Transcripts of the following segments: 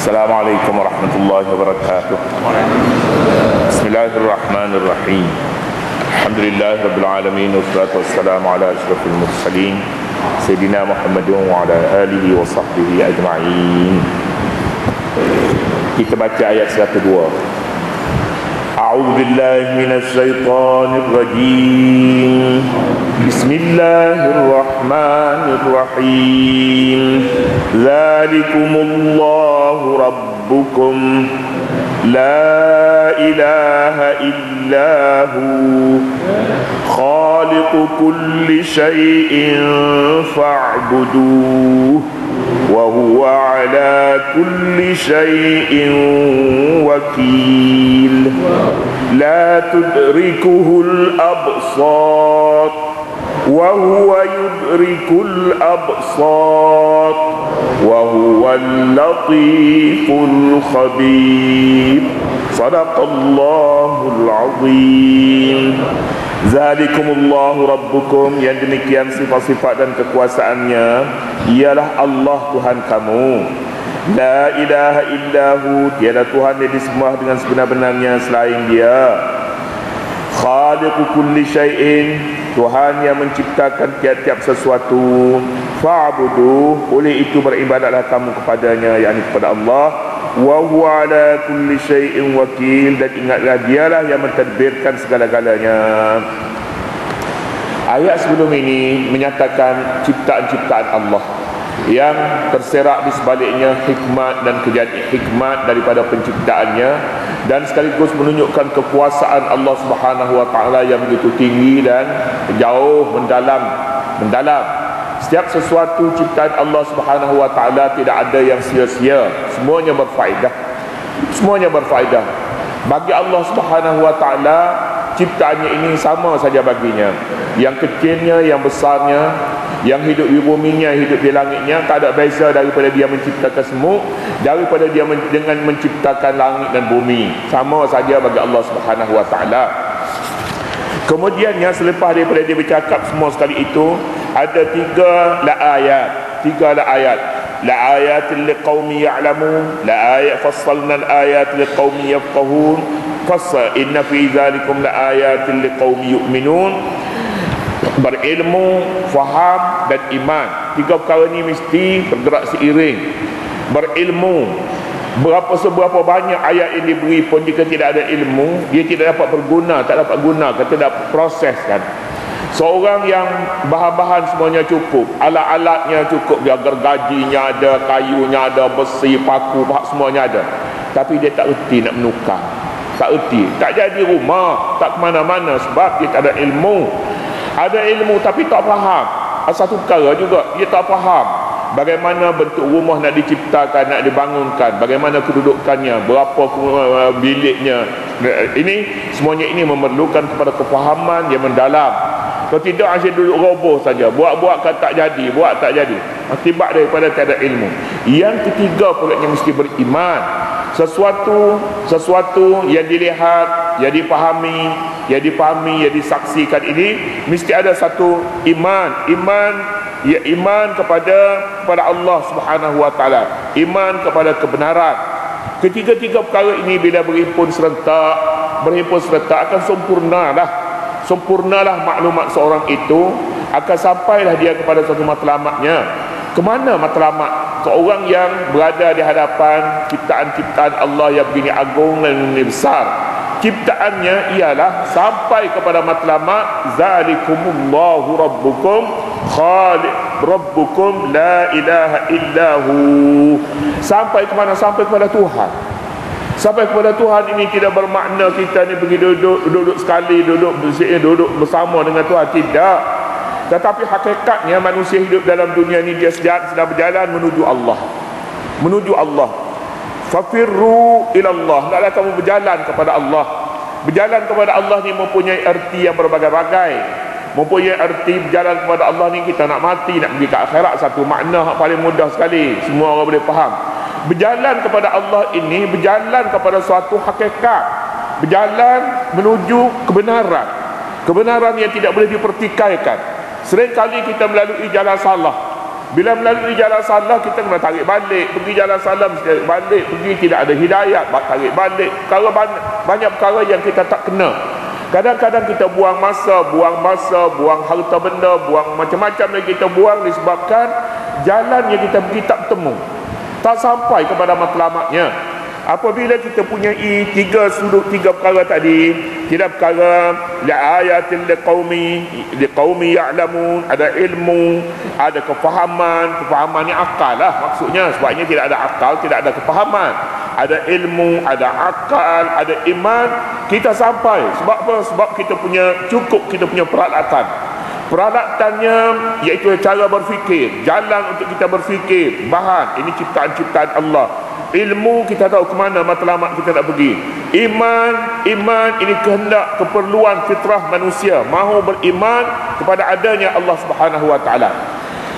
Assalamualaikum warahmatullahi wabarakatuh. Bismillahirrahmanirrahim. Alhamdulillahi rabbil alamin, wassalatu wassalamu ala asyrafil mursalin Sayyidina Muhammadin wa ala alihi wa sahbihi ajma'in. Kita baca ayat 102. A'udzu billahi minasy syaithanir rajim. Bismillahirrahmanirrahim. Dzalikumullahu rabbukum la ilaha illahu khaliqu kulli syai'in fa'buduh wa huwa ala kulli syai'in wakil la tudrikuhul absar wa huwa yudrikul absar wa huwal latiful khabir. Sadaqallahul azim. Zalikumullahu rabbukum, yang demikian sifat-sifat dan kekuasaannya ialah Allah Tuhan kamu. La ilaha illahu, tiada Tuhan yang disembah dengan sebenar-benarnya selain Dia. Khaliqu kulli syai'in, Tuhan yang menciptakan tiap-tiap sesuatu. Fa'buduh, oleh itu beribadatlah kamu kepadanya, yakni kepada Allah. Wa huwa ala kulli syai'in wakil, dan ingatlah Dialah yang mentadbirkan segala-galanya. Ayat sebelum ini menyatakan ciptaan-ciptaan Allah yang terserak di sebaliknya hikmat dan hikmat daripada penciptaannya, dan sekaligus menunjukkan kekuasaan Allah Subhanahu wa taala yang begitu tinggi dan jauh mendalam. Setiap sesuatu ciptaan Allah Subhanahu wa taala tidak ada yang sia-sia, semuanya berfaedah. Bagi Allah Subhanahu wa taala, ciptaannya ini sama saja baginya. Yang kecilnya, yang besarnya, yang hidup di buminya, hidup di langitnya, tak ada beza daripada Dia menciptakan semut, daripada Dia dengan menciptakan langit dan bumi. Sama saja bagi Allah Subhanahu wa taala. Kemudiannya, selepas daripada Dia bercakap semua sekali itu, ada tiga ayat. La ayatin liqaumi ya'lamun, la ayat fassalna al-ayat liqaumi yafqahun, inna fi dzalikum la ayatin liqaumi yu'minun. Berilmu, faham dan iman. Tiga perkara ni mesti bergerak seiring. Berilmu, seberapa banyak ayat yang diberi pun jika tidak ada ilmu, dia tidak dapat berguna, tak dapat guna, tidak proses kan. Seorang yang bahan-bahan semuanya cukup, alat-alatnya cukup, dia gergajinya ada, kayunya ada, besi, paku, semuanya ada, tapi dia tak erti nak menukar, tak erti, tak jadi rumah, tak ke mana-mana sebab dia tak ada ilmu. Ada ilmu tapi tak faham. Satu perkara juga, dia tak faham bagaimana bentuk rumah nak diciptakan, nak dibangunkan, bagaimana kedudukannya, berapa biliknya. Ini semuanya ini memerlukan kepada kefahaman yang mendalam. Kalau tidak, asyik duduk roboh saja, buat-buat kan tak jadi, buat tak jadi, akibat daripada tiada ilmu. Yang ketiga pula yang mesti beriman. Sesuatu yang dilihat, yang dipahami, yang disaksikan ini mesti ada satu iman kepada Allah Subhanahu wa taala, iman kepada kebenaran. Ketiga-tiga perkara ini bila berhimpun serentak akan sempurnalah maklumat seorang itu, akan sampailah dia kepada suatu matlamatnya. Kemana matlamat? Seorang yang berada di hadapan ciptaan-ciptaan Allah yang begini agung dan begini besar, ciptaannya ialah sampai kepada matlamat zalikumullahu rabbukum khaliq rabbukum la ilaha illahu. Sampai ke mana? Sampai kepada Tuhan. Sampai kepada Tuhan ini tidak bermakna kita ni pergi duduk sekali, duduk bersama dengan Tuhan, tidak. Tetapi hakikatnya manusia hidup dalam dunia ni, dia sedang berjalan menuju Allah. Fafirru ilallah, hendaklah kamu berjalan kepada Allah. Berjalan kepada Allah ni mempunyai erti yang berbagai-bagai. Mempunyai erti berjalan kepada Allah ni, kita nak mati, nak pergi ke akhirat, satu makna paling mudah sekali, semua orang boleh faham. Berjalan kepada Allah ini, berjalan kepada suatu hakikat, berjalan menuju kebenaran yang tidak boleh dipertikaikan. Seringkali kita melalui jalan salah, Bila melalui jalan salah, kita kena tarik balik. Pergi jalan salah, mesti tarik balik. Pergi tidak ada hidayat, tarik balik. Kalau banyak perkara yang kita tak kena. Kadang-kadang kita buang masa, buang harta benda, buang macam-macam yang kita buang disebabkan jalan yang kita pergi tak bertemu, tak sampai kepada matlamatnya. Apabila kita punyai tiga perkara tadi, tidak perkara ayatin liqaumi ya'lamun, ada ilmu, ada kefahaman ni akal lah maksudnya, sebabnya tidak ada akal, tidak ada kefahaman. Ada ilmu, ada akal, ada iman, kita sampai. Sebab apa? Sebab kita punya peralatannya, iaitu cara berfikir, jalan untuk kita berfikir, bahan, ini ciptaan-ciptaan Allah. Ilmu, kita tahu ke mana matlamat kita nak pergi. Iman ini kehendak, keperluan fitrah manusia, mahu beriman kepada adanya Allah Subhanahu wa taala.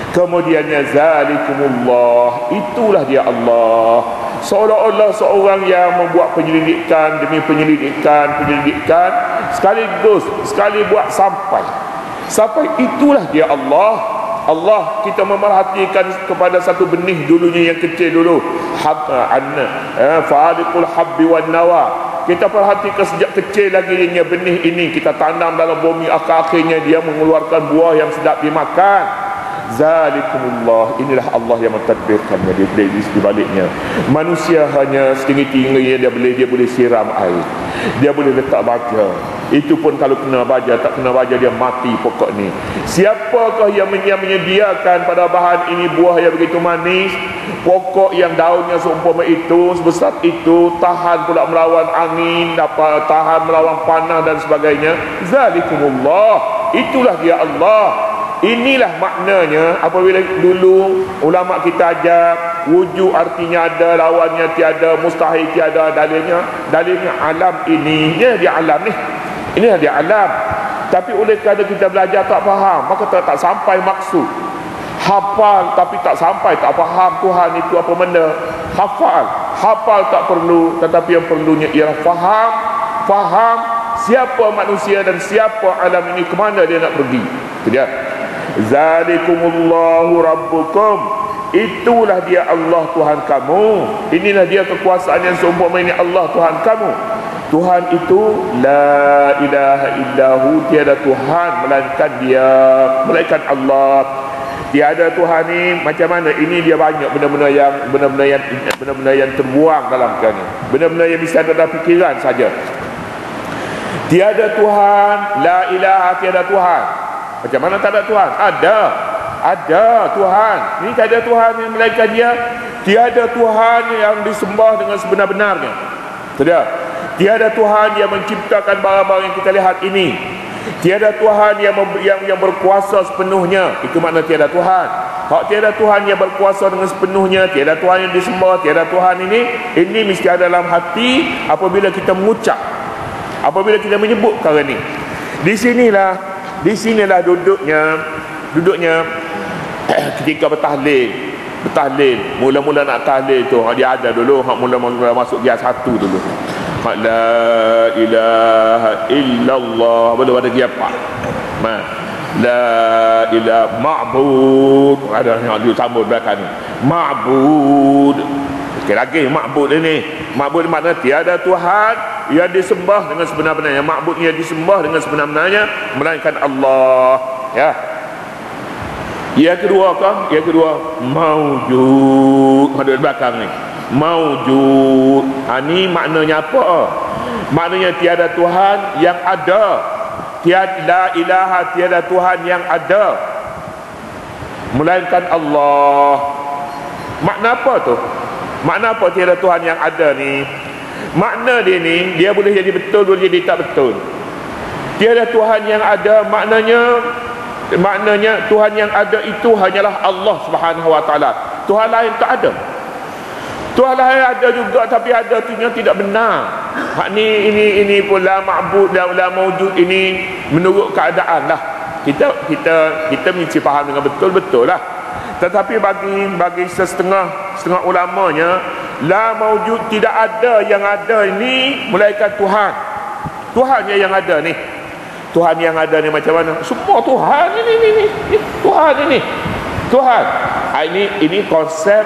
Kemudiannya zalikumullah, itulah dia Allah. Seolah-olah seorang yang membuat penyelidikan demi penyelidikan, sekali buat sampai itulah dia Allah. Allah, kita memerhatikan kepada satu benih dulunya yang kecil dulu, fa'aliqul habbi wan nawa. Kita perhatikan sejak kecil lagi benih ini kita tanam dalam bumi, akhirnya dia mengeluarkan buah yang sedap dimakan. Zalikumullah, inilah Allah yang mentadbirkannya di sebaliknya. Manusia hanya setinggi-tingginya dia boleh siram air, dia boleh letak baja. Itu pun kalau kena baja, tak kena baja dia mati pokok ni. Siapakah yang menyediakan pada bahan ini buah yang begitu manis, pokok yang daunnya seumpama itu, sebesar itu, tahan pula melawan angin, dapat tahan melawan panah dan sebagainya. Zalikumullah, itulah dia Allah. Inilah maknanya apabila dulu ulama kita ajar wujud artinya ada, lawannya tiada, mustahil tiada, dalilnya alam ini. Inilah dia alam ni. Inilah dia alam. Tapi oleh kerana kita belajar tak faham, maka tak sampai maksud. Hafal tapi tak sampai, tak faham Tuhan itu apa benda. Hafal tak perlu, tetapi yang perlunya ialah faham siapa manusia dan siapa alam ini, ke mana dia nak pergi. Itu dia. Zalikumullahu rabbukum, itulah dia Allah Tuhan kamu. Inilah dia kekuasaan yang seumpama ini Allah Tuhan kamu. Tuhan itu la ilaha illahu, tiada Tuhan melainkan dia, melainkan Allah. Tiada Tuhan ni macam mana? Ini dia banyak benda-benda yang terbuang dalam kerana benda-benda yang bisa ada fikiran saja. Tiada Tuhan, la ilaha, tiada Tuhan. Macam mana tak ada Tuhan? Ada Tuhan. Ini tak ada Tuhan yang melainkan dia. Tiada Tuhan yang disembah dengan sebenar-benarnya. Tiada Tuhan yang menciptakan barang-barang yang kita lihat ini. Tiada Tuhan yang berkuasa sepenuhnya. Itu makna tiada Tuhan. Hak tiada Tuhan yang berkuasa dengan sepenuhnya, tiada Tuhan yang disembah, tiada Tuhan ini mesti ada dalam hati apabila kita mengucap, apabila kita menyebut perkara ni. Di sinilah duduknya ketika bertahlil. Mula-mula nak tahlil tu, dia ada dulu, mula-mula masuk giat 1 dulu. La ilaha illallah, belum ada giat 4. La ilaha ma'bud, ada yang disambut belakang ni. Ma'bud. Sekali lagi ma'bud ini. Ma'bud makna tiada Tuhan yang disembah dengan sebenar-benarnya. Ma'bud yang disembah dengan sebenar-benarnya melainkan Allah. Ya. Yang kedua maujud. Ada di belakang ni. Maujud. Ini maknanya apa? Maknanya tiada Tuhan yang ada. La ilaha, tiada Tuhan yang ada melainkan Allah. Makna apa tu? Makna apa tiada Tuhan yang ada ni? Makna dia ni, dia boleh jadi betul, boleh jadi tak betul. Tiada Tuhan yang ada maknanya Tuhan yang ada itu hanyalah Allah Subhanahu wa taala. Tuhan lain tak ada. Tuhan lain ada juga, tapi ada tu yang tidak benar. Hak ni ini pun la ma'bud dan la maujud, ini menurut keadaan lah. Kita mesti faham dengan betul-betul lah. Tetapi bagi setengah ulamanya, la maujud, tidak ada yang ada ini melainkan Tuhan. Tuhan yang ada ni. Tuhan yang ada ni macam mana? Semua Tuhan ini. Tuhan ini. Tuhan. Ini konsep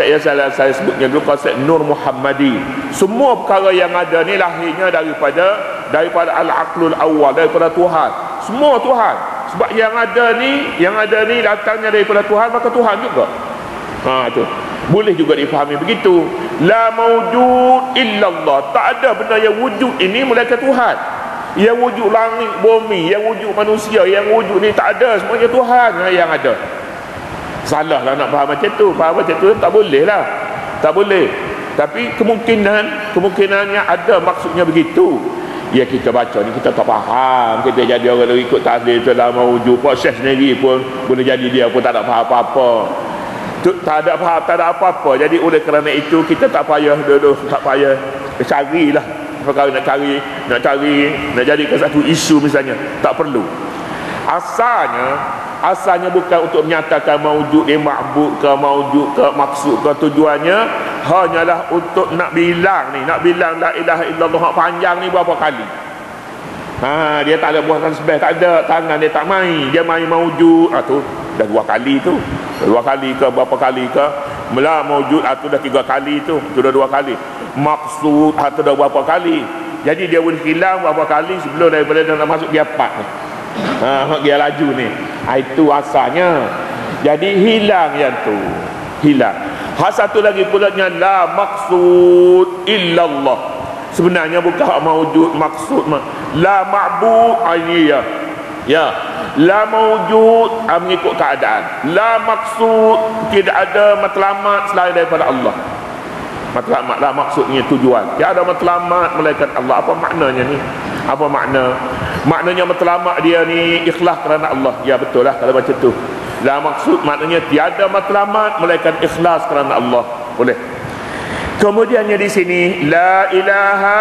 yang saya sebutnya dulu, konsep Nur Muhammadi. Semua perkara yang ada ni lahirnya daripada al-aqlul awal, daripada Tuhan. Semua Tuhan. Sebab yang ada ni datangnya daripada Tuhan, maka Tuhan juga. Tu boleh juga difahami begitu. La maujud illallah. Tak ada benda yang wujud ini melainkan Tuhan. Yang wujud langit bumi, yang wujud manusia, yang wujud ni tak ada, semuanya Tuhan yang ada. Salah lah nak faham macam tu. Faham macam tu tak boleh lah. Tak boleh. Tapi kemungkinannya ada, maksudnya begitu. Ya, kita baca ni kita tak faham. Kita jadi orang yang ikut tahlil tu lah maujud. Pak Syekh sendiri pun boleh jadi dia pun tak ada faham apa-apa. Tak ada apa-apa. Jadi oleh kerana itu kita tak payah tak payah carilah perkara nak jadikan satu isu misalnya. Tak perlu. Asalnya bukan untuk menyatakan maujud dia ma'bud ke, maujud ke, maksud ke, tujuannya hanyalah untuk nak bilang la ilaha illallah panjang ni berapa kali. Dia tak ada buahkan sebeh, tak ada tangan, dia tak main, dia main maujud. Tu dah 2 kali tu. 2 kali ke berapa kali ke. Mula maujud tu dah 3 kali tu dah 2 kali. Maksud tu dah berapa kali. Jadi dia boleh hilang berapa kali sebelum daripada dia nak masuk dia 4 ni. Dia laju ni. Itu asalnya. Jadi hilang yang tu. Hilang. Satu lagi pulanya la maksud illallah. Sebenarnya bukan maujud maksud la ma'bud ya. La maujud mengikut keadaan. La maksud tidak ada matlamat selain daripada Allah. Matlamat lah maksudnya tujuan. Tiada matlamat melainkan Allah. Apa maknanya ni? Apa makna? Maknanya matlamat dia ni ikhlas kerana Allah. Ya betul lah kalau macam tu. La maksud maknanya tiada matlamat melainkan ikhlas kerana Allah. Boleh. Kemudiannya di sini la ilaha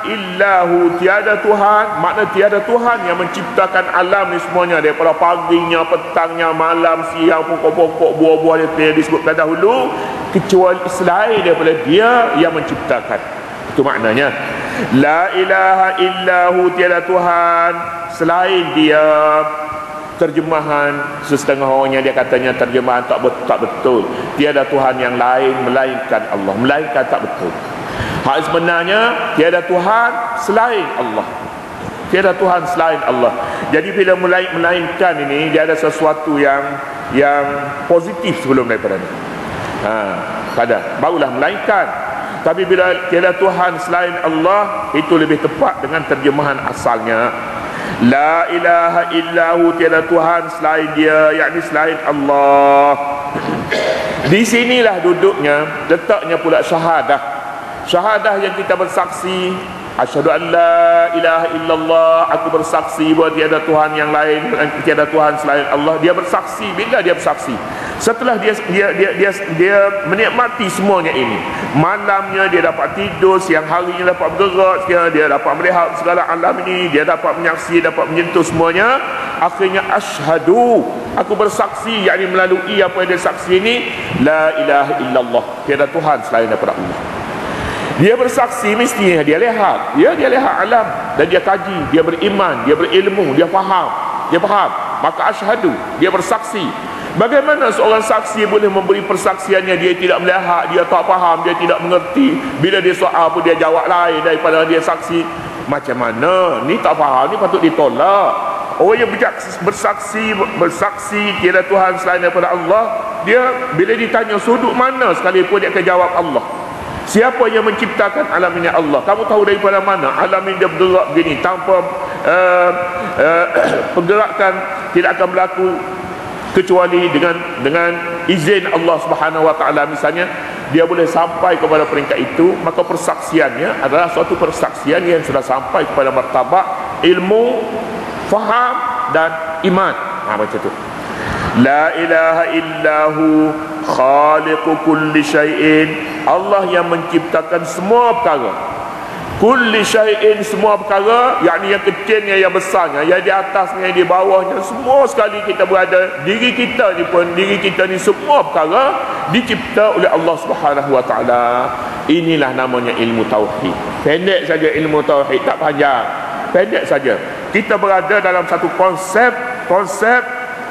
illahu, tiada Tuhan, makna tiada Tuhan yang menciptakan alam ni semuanya daripada paginya, petangnya, malam, siang, pokok-pokok, buah-buah yang disebutkan dahulu, kecuali selain daripada Dia yang menciptakan. Itu maknanya la ilaha illahu, tiada Tuhan selain Dia. Terjemahan setengah orangnya dia katanya terjemahan tak betul. Tiada Tuhan yang lain melainkan Allah. Melainkan tak betul. Hak sebenarnya tiada Tuhan selain Allah. Tiada Tuhan selain Allah. Jadi bila melainkan ini, dia ada sesuatu yang positif sebelum daripada ini. Barulah melainkan. Tapi bila tiada Tuhan selain Allah, itu lebih tepat dengan terjemahan asalnya. La ilaha illahu, tiada Tuhan selain Dia, yakni selain Allah. Di sinilah duduknya, letaknya pula syahadah. Syahadah yang kita bersaksi, asyhadu an la ilaha illallah, aku bersaksi bahawa tiada Tuhan yang lain, tiada Tuhan selain Allah. Dia bersaksi. Bila dia bersaksi? Setelah dia menikmati semuanya ini. Malamnya dia dapat tidur, siang harinya dapat bergerak, dia dapat melihat segala alam ini, dia dapat menyaksi, dapat menyentuh semuanya. Akhirnya asyhadu, aku bersaksi, yakni melalui apa yang dia saksi ini, la ilaha illallah, tiada Tuhan selain daripada Allah. Dia bersaksi, mestinya dia lihat alam dan dia kaji, dia beriman, dia berilmu, dia faham. Maka asyhadu, dia bersaksi. Bagaimana seorang saksi boleh memberi persaksiannya dia tidak melihat, dia tak faham, dia tidak mengerti. Bila dia soal pun dia jawab lain daripada dia saksi. Macam mana? Ni tak faham, ni patut ditolak. Orang yang bersaksi tiada Tuhan selain daripada Allah, dia bila ditanya sudut mana sekalipun dia akan jawab Allah. Siapa yang menciptakan alam ini? Allah. Kamu tahu daripada mana alam ini dia bergerak begini tanpa pergerakan tidak akan berlaku kecuali dengan izin Allah Subhanahu wa taala. Misalnya dia boleh sampai kepada peringkat itu, maka persaksiannya adalah suatu persaksian yang sudah sampai kepada martabat ilmu, faham dan iman. Macam tu. La ilaha illahu khaliqu kulli syai'in, Allah yang menciptakan semua perkara. Kulli syai'in, semua perkara, yakni yang kecilnya, yang besarnya, yang di atasnya, yang di bawahnya, semua sekali kita berada. Diri kita ni semua perkara dicipta oleh Allah Subhanahu wa taala. Inilah namanya ilmu tauhid. Pendek saja ilmu tauhid, tak panjang. Pendek saja. Kita berada dalam satu konsep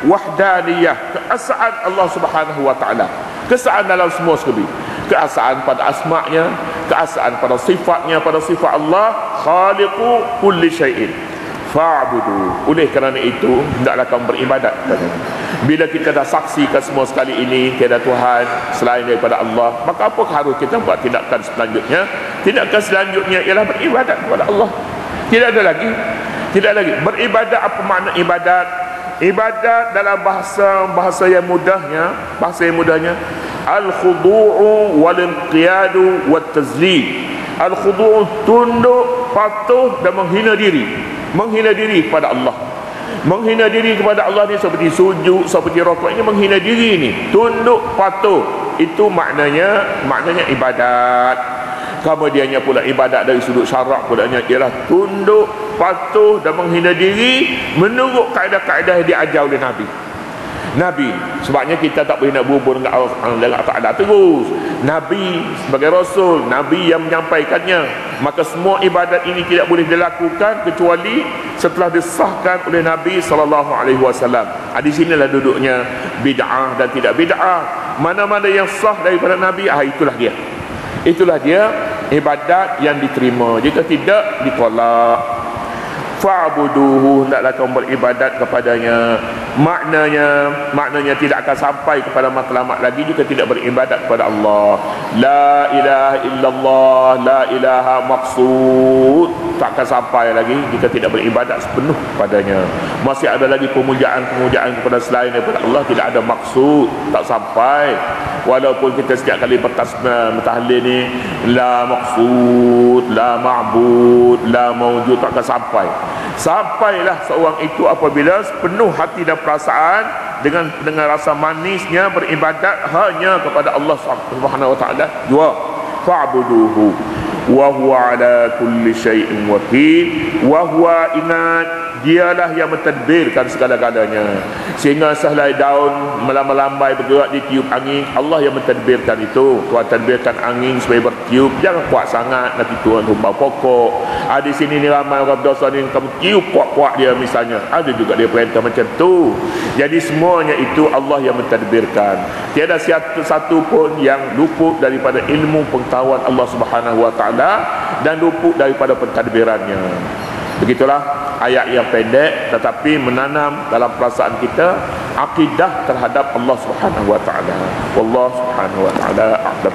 wahdaniyah, keesaan Allah Subhanahu wa taala. Keesaan dalam semua sekali. Keesaan pada asma-Nya, keesaan pada sifatnya, pada sifat Allah, khaliqu kulli syai'in. Fa'budu. Oleh kerana itu, hendaklah kamu beribadat kepada-Nya. Bila kita dah saksikan semua sekali ini tiada Tuhan selain daripada Allah, maka apakah harus kita buat tindakan selanjutnya? Tindakan selanjutnya ialah beribadat kepada Allah. Tidak ada lagi. Tidak lagi. Beribadat, apa makna ibadat? Ibadat dalam bahasa yang mudahnya, al-khudu'u wal-inqiyadu wat-tazlil. Al-khudu'u, tunduk, patuh dan menghina diri. Menghina diri kepada Allah. Menghina diri kepada Allah ni seperti sujud, seperti rukuk, ini menghina diri ni. Tunduk, patuh, itu maknanya ibadat. Kemudiannya pula ibadat dari sudut syarak pulanya ialah tunduk, patuh dan menghina diri menurut kaedah-kaedah yang diajar oleh Nabi. Sebabnya kita tak boleh nak berhubung dengan Allah Ta'ala terus. Nabi sebagai Rasul, Nabi yang menyampaikannya. Maka semua ibadat ini tidak boleh dilakukan kecuali setelah disahkan oleh Nabi SAW. Di sinilah duduknya bid'ah dan tidak bid'ah. Mana-mana yang sah daripada Nabi, itulah dia. Itulah dia ibadat yang diterima. Jika tidak, ditolak. Fa'buduhu, hendaklah kamu beribadat kepadanya. Maknanya tidak akan sampai kepada matlamat lagi jika tidak beribadat kepada Allah. La ilaha illallah, la ilaha maqsud, tak akan sampai lagi jika tidak beribadat sepenuh kepadanya. Masih ada lagi pemujaan kepada selain daripada Allah, tidak ada maksud, tak sampai. Walaupun kita setiap kali bertahlil ni la maqsud, la ma'bud, la mawjud, tak akan sampai. Sampailah seorang itu apabila sepenuh hati dan perasaan dengan rasa manisnya beribadat hanya kepada Allah Subhanahu wa taala. Dua, fa'buduhu wa huwa ala kulli syai'in wakil. Wa huwa, ingat, dialah yang mentadbirkan segala-galanya. Sehingga sehelai daun melambai-lambai bergerak ditiup angin, Allah yang mentadbirkan itu. Tuhan tadbirkan angin supaya bertiup. Jangan kuat sangat nanti Tuhan tumbang pokok. Di sini ni ramai orang berdosa ni, kamu tiup kuat-kuat dia misalnya. Ada juga dia perintah macam tu. Jadi semuanya itu Allah yang mentadbirkan. Tiada satu pun yang luput daripada ilmu pengetahuan Allah Subhanahu wa taala dan luput daripada pentadbirannya. Begitulah ayat yang pendek tetapi menanam dalam perasaan kita akidah terhadap Allah Subhanahu wa taala. Wallahu Subhanahu wa taala a'lam.